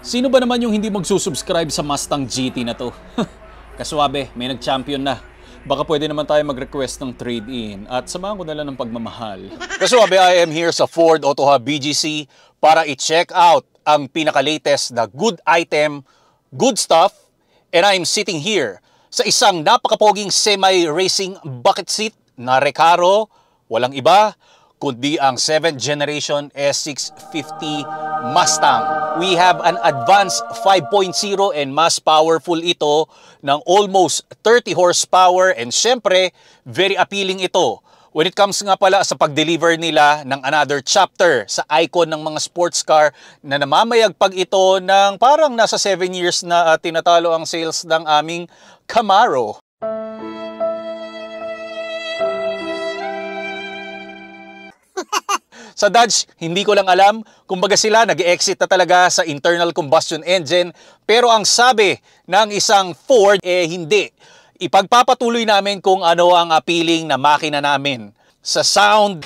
Sino ba naman yung hindi magsusubscribe sa Mustang GT na to? Kaswabe, may nag-champion na. Baka pwede naman tayo mag-request ng trade-in at samahan ko na lang ng pagmamahal. Kaswabe, I am here sa Ford Auto Hub BGC para i-check out ang pinaka-latest na good item, good stuff, and I'm sitting here sa isang napakapoging semi-racing bucket seat na Recaro, walang iba kundi ang 7th generation S650 Mustang. We have an advanced 5.0 and mas powerful ito ng almost 30 horsepower and syempre, very appealing ito when it comes nga pala sa pag-deliver nila ng another chapter sa icon ng mga sports car na namamayagpag ito ng parang nasa 7 years na tinatalo ang sales ng aming Camaro. Sa Dodge, hindi ko lang alam kung baga sila nag-exit na talaga sa internal combustion engine. Pero ang sabi ng isang Ford, hindi. Ipagpapatuloy namin kung ano ang appealing na makina namin. Sa sound,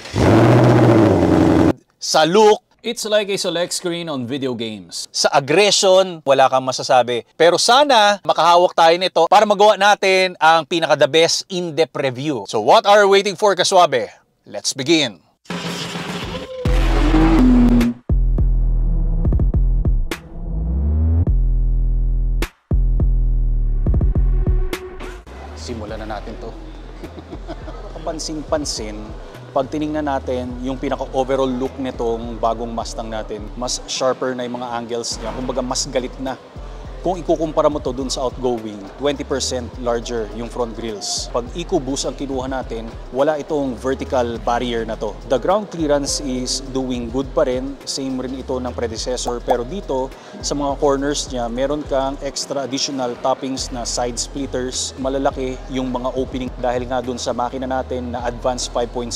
sa look, it's like a select screen on video games. Sa aggression, wala kang masasabi. Pero sana makahawak tayo nito para magawa natin ang pinaka-the best in-depth review. So what are we waiting for, Kaswabe? Let's begin! Simulan na natin to. Kapansin-pansin, pag tiningnan natin yung pinaka-overall look nitong bagong Mustang natin, mas sharper na yung mga angles niya. Kumbaga mas galit na. Kung ikukumpara mo to dun sa outgoing, 20% larger yung front grills. Pag EcoBoost ang kinuha natin, wala itong vertical barrier na to. The ground clearance is doing good pa rin. Same rin ito ng predecessor. Pero dito, sa mga corners niya, meron kang extra additional toppings na side splitters. Malalaki yung mga opening dahil nga dun sa makina natin na Advanced 5.0.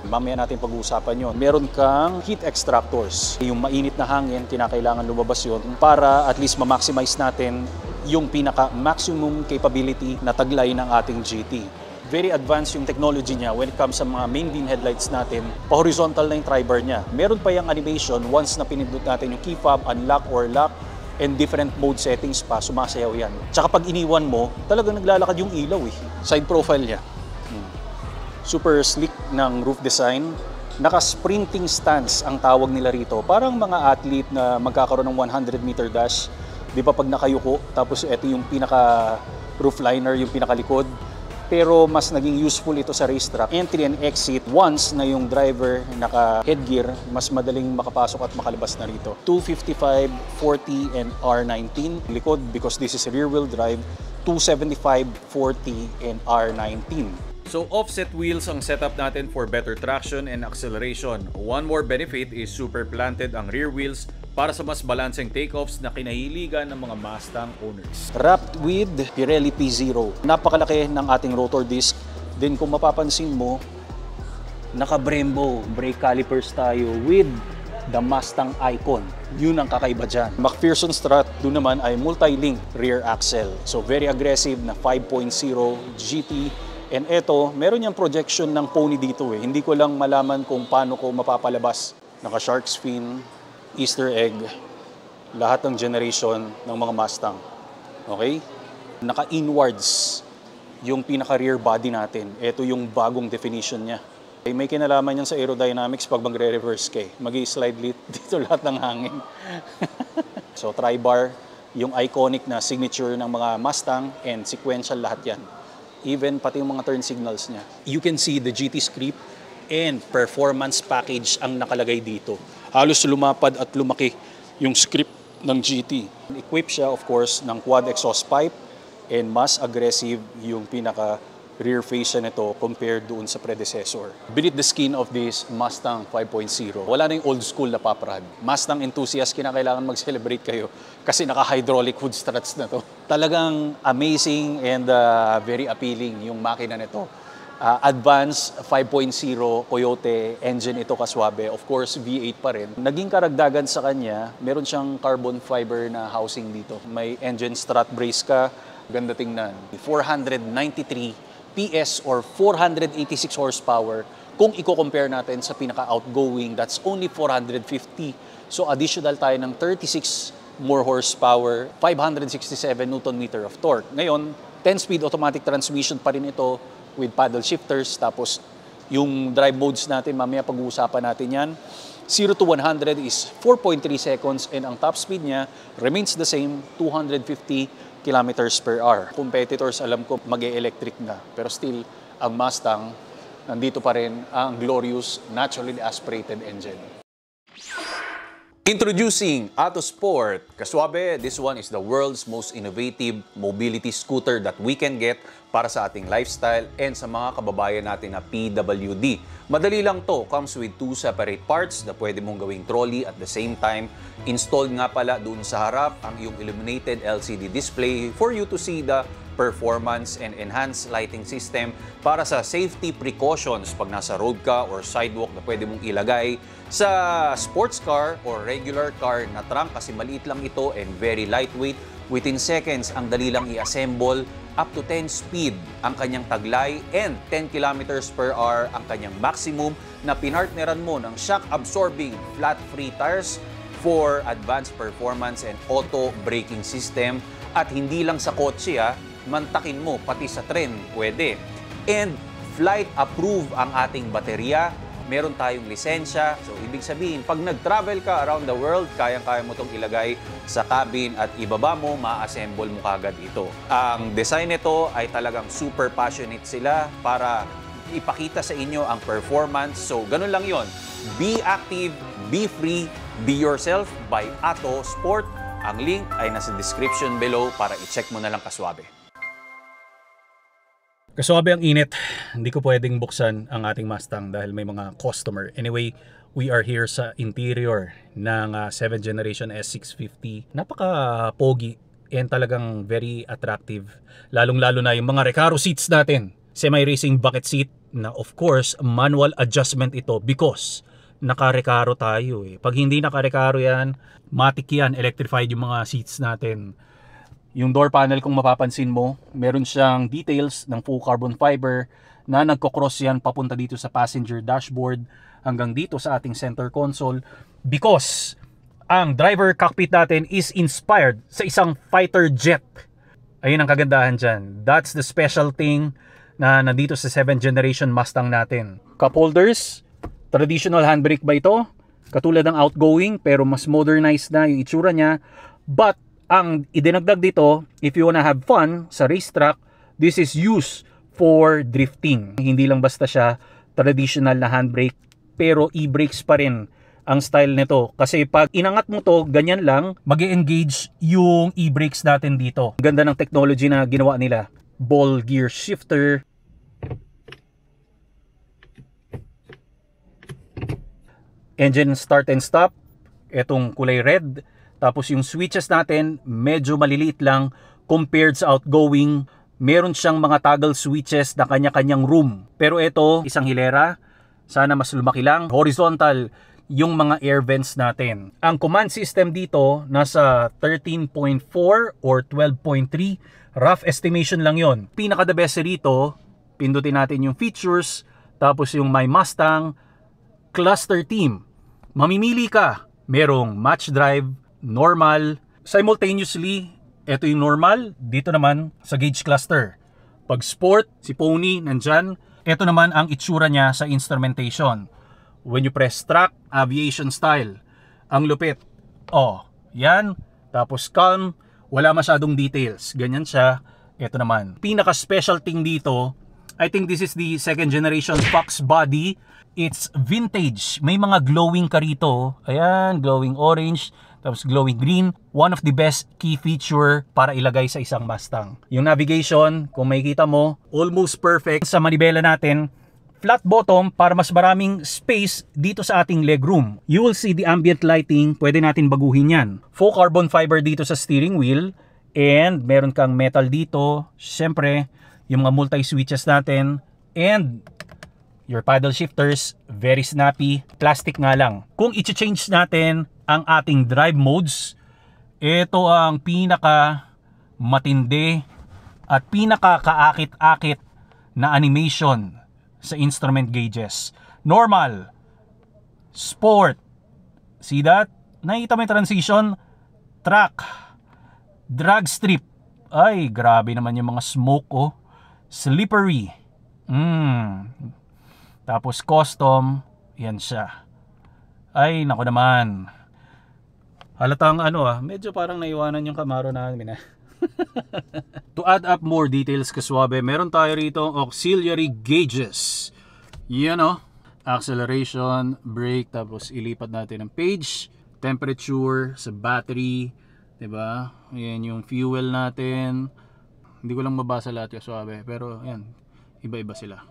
Mamaya natin pag-uusapan yon. Meron kang heat extractors. Yung mainit na hangin, kinakailangan lumabas yon para at least ma-maximize natin yung pinaka-maximum capability na taglay ng ating GT. Very advanced yung technology niya when it comes sa mga main beam headlights natin. Pa-horizontal na yung tri-bar niya. Meron pa yung animation once na pinindot natin yung key fob, unlock or lock, and different mode settings pa, sumasayaw yan. Tsaka pag iniwan mo, talagang naglalakad yung ilaw eh. Side profile niya. Super slick ng roof design. Naka-sprinting stance ang tawag nila rito. Parang mga athlete na magkakaroon ng 100-meter dash. Di ba pag nakayuko, tapos ito yung pinaka-roof liner, yung pinakalikod. Pero mas naging useful ito sa racetrack. Entry and exit, once na yung driver naka-headgear, mas madaling makapasok at makalabas na rito. 255, 40, and R19. Likod, because this is rear-wheel drive, 275, 40, and R19. So offset wheels ang setup natin for better traction and acceleration. One more benefit is super planted ang rear wheels para sa mas balancing takeoffs na kinahiligan ng mga Mustang owners. Wrapped with Pirelli P0. Napakalaki ng ating rotor disc. Then kung mapapansin mo, naka-Brembo brake calipers tayo with the Mustang icon. Yun ang kakaiba dyan. McPherson strut, doon naman ay multi-link rear axle. So very aggressive na 5.0 GT. And eto, meron niyang projection ng pony dito eh. Hindi ko lang malaman kung paano ko mapapalabas. Naka-shark's fin, Easter egg, lahat ng generation ng mga Mustang. Okay? Naka-inwards yung pinaka-rear body natin. Ito yung bagong definition niya. May kinalaman yan sa aerodynamics pag magre-reverse ka. Mag-i-slide dito lahat ng hangin. So, tri-bar, yung iconic na signature ng mga Mustang and sequential lahat yan. Even pati yung mga turn signals niya. You can see the GT script and performance package ang nakalagay dito. Halos lumapad at lumaki yung script ng GT. Equip siya of course ng quad exhaust pipe and mas aggressive yung pinaka rear face nito compared doon sa predecessor. Beneath the skin of this Mustang 5.0, wala na yung old school na pop rod. Mustang enthusiast, kinakailangan mag-celebrate kayo kasi naka-hydraulic hood struts na to. Talagang amazing and very appealing yung makina nito. Advanced 5.0 Coyote engine ito, Kaswabe. Of course, V8 pa rin. Naging karagdagan sa kanya, meron siyang carbon fiber na housing dito. May engine strut brace ka, ganda tingnan. 493 PS or 486 horsepower. Kung i-compare natin sa pinaka-outgoing, that's only 450. So additional tayo ng 36 more horsepower, 567 Newton meter of torque. Ngayon, 10-speed automatic transmission pa rin ito with paddle shifters. Tapos yung drive modes natin, mamaya pag-uusapan natin yan. 0 to 100 is 4.3 seconds and ang top speed niya remains the same, 250 kilometers per hour. Competitors, alam ko, mag-e-electric na. Pero still, ang Mustang, nandito pa rin ang glorious naturally aspirated engine. Introducing Autosport. Kaswabe, this one is the world's most innovative mobility scooter that we can get para sa ating lifestyle and sa mga kababayan natin na PWD. Madali lang to. Comes with 2 separate parts na pwede mong gawing trolley at the same time. Installed nga pala doon sa harap ang iyong illuminated LCD display for you to see the performance and enhanced lighting system para sa safety precautions pag nasa road ka or sidewalk na pwede mong ilagay sa sports car or regular car na trunk kasi maliit lang ito and very lightweight. Within seconds, ang dali lang i-assemble. Up to 10 speed ang kanyang taglay and 10 kilometers per hour ang kanyang maximum na pinartneran mo ng shock-absorbing flat-free tires for advanced performance and auto braking system. At hindi lang sa kotse, mantakin mo pati sa tren pwede. And flight approve ang ating baterya. Meron tayong lisensya. So, ibig sabihin, pag nag-travel ka around the world, kayang-kaya mo itong ilagay sa cabin at ibaba mo, ma-assemble mo kagad ito. Ang design nito ay talagang super passionate sila para ipakita sa inyo ang performance. So, ganun lang yon. Be active, be free, be yourself by Autosport. Ang link ay nasa description below para i-check mo na lang kaswabe. Kaswabe ang init, hindi ko pwedeng buksan ang ating Mustang dahil may mga customer. Anyway, we are here sa interior ng 7th generation S650. Napaka-pogi and talagang very attractive. Lalong-lalo na yung mga Recaro seats natin. Semi-racing bucket seat na of course manual adjustment ito because naka-Recaro tayo. Pag hindi naka-Recaro yan, matik yan, electrified yung mga seats natin. Yung door panel kung mapapansin mo, meron siyang details ng full carbon fiber na nagko-cross yan papunta dito sa passenger dashboard hanggang dito sa ating center console because ang driver cockpit natin is inspired sa isang fighter jet. Ayun ang kagandahan dyan. That's the special thing na nandito sa 7th generation Mustang natin. Cup holders, traditional handbrake ba ito? Katulad ng outgoing pero mas modernized na yung itsura niya. But ang idinagdag dito, if you wanna have fun sa racetrack, this is used for drifting. Hindi lang basta siya traditional na handbrake, pero e-brakes pa rin ang style nito. Kasi pag inangat mo to, ganyan lang, mag-e-engage yung e-brakes natin dito. Ganda ng technology na ginawa nila. Ball gear shifter. Engine start and stop. Etong kulay red. Tapos yung switches natin, medyo maliliit lang compared sa outgoing. Meron siyang mga toggle switches na kanya-kanyang room. Pero ito, isang hilera. Sana mas lumaki lang. Horizontal yung mga air vents natin. Ang command system dito, nasa 13.4 or 12.3. Rough estimation lang yon. Pinaka the best rito, pindutin natin yung features. Tapos yung My Mustang Cluster Team. Mamimili ka. Merong match drive, normal, simultaneously, ito yung normal, dito naman sa gauge cluster. Pag sport, si Pony nandyan, ito naman ang itsura niya sa instrumentation. When you press track, aviation style. Ang lupit. Yan. Tapos calm, wala masyadong details. Ganyan siya. Ito naman. Pinaka-special thing dito, I think this is the 2nd generation Fox body. It's vintage. May mga glowing ka rito. Ayan, glowing orange. Tapos glowing green, one of the best key feature para ilagay sa isang Mustang. Yung navigation, kung makikita mo, almost perfect. Sa manibela natin, flat bottom para mas maraming space dito sa ating legroom. You will see the ambient lighting, pwede natin baguhin yan. Full carbon fiber dito sa steering wheel, and meron kang metal dito. Siyempre, yung mga multi-switches natin, and your paddle shifters, very snappy. Plastic nga lang. Kung i-change natin ang ating drive modes, ito ang pinaka matindi at pinaka kaakit-akit na animation sa instrument gauges. Normal, sport, see that? Nakikita mo yung transition, Track. Drag strip. Ay, grabe naman yung mga smoke, oh. Slippery. Tapos custom. Yan siya. Ay, nako naman. Halatang medyo parang naiwanan yung Camaro namin, To add up more details, kaswabe, meron tayo rito auxiliary gauges. Yan, acceleration, brake, tapos ilipat natin ang page, temperature sa battery, 'di ba? Yan yung fuel natin. Hindi ko lang mabasa lahat, kaswabe, pero yan, iba-iba sila.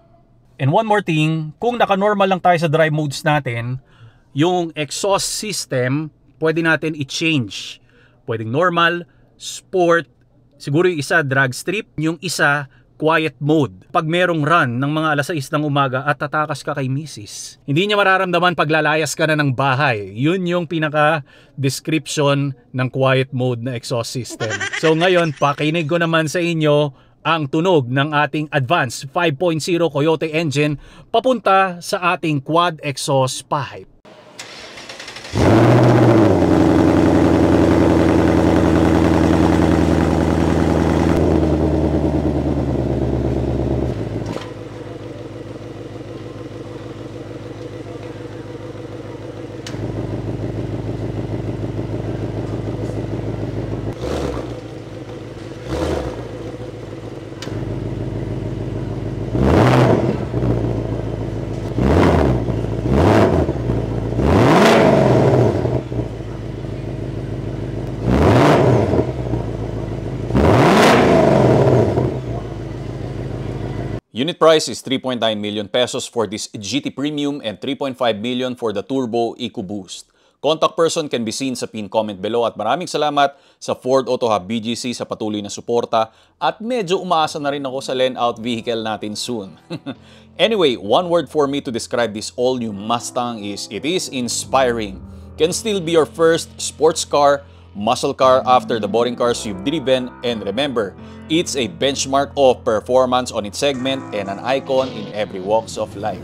And one more thing, kung naka-normal lang tayo sa drive modes natin, yung exhaust system, pwede natin i-change. Pwedeng normal, sport, siguro yung isa drag strip, yung isa quiet mode. Pag merong run ng mga alas 6 ng umaga at tatakas ka kay misis, hindi niya mararamdaman pag lalayas ka na ng bahay. Yun yung pinaka-description ng quiet mode na exhaust system. So ngayon, pakinig ko naman sa inyo ang tunog ng ating Advance 5.0 Coyote engine papunta sa ating quad exhaust pipe. Unit price is 3.9 million pesos for this GT Premium and 3.5 million for the Turbo EcoBoost. Contact person can be seen sa pin comment below at maraming salamat sa Ford Auto Hub BGC sa patuloy na suporta at medyo umaasa na rin ako sa lend-out vehicle natin soon. Anyway, one word for me to describe this all-new Mustang is it is inspiring. Can still be your first sports car, muscle car after the boring cars you've driven, and remember, it's a benchmark of performance on its segment and an icon in every walks of life.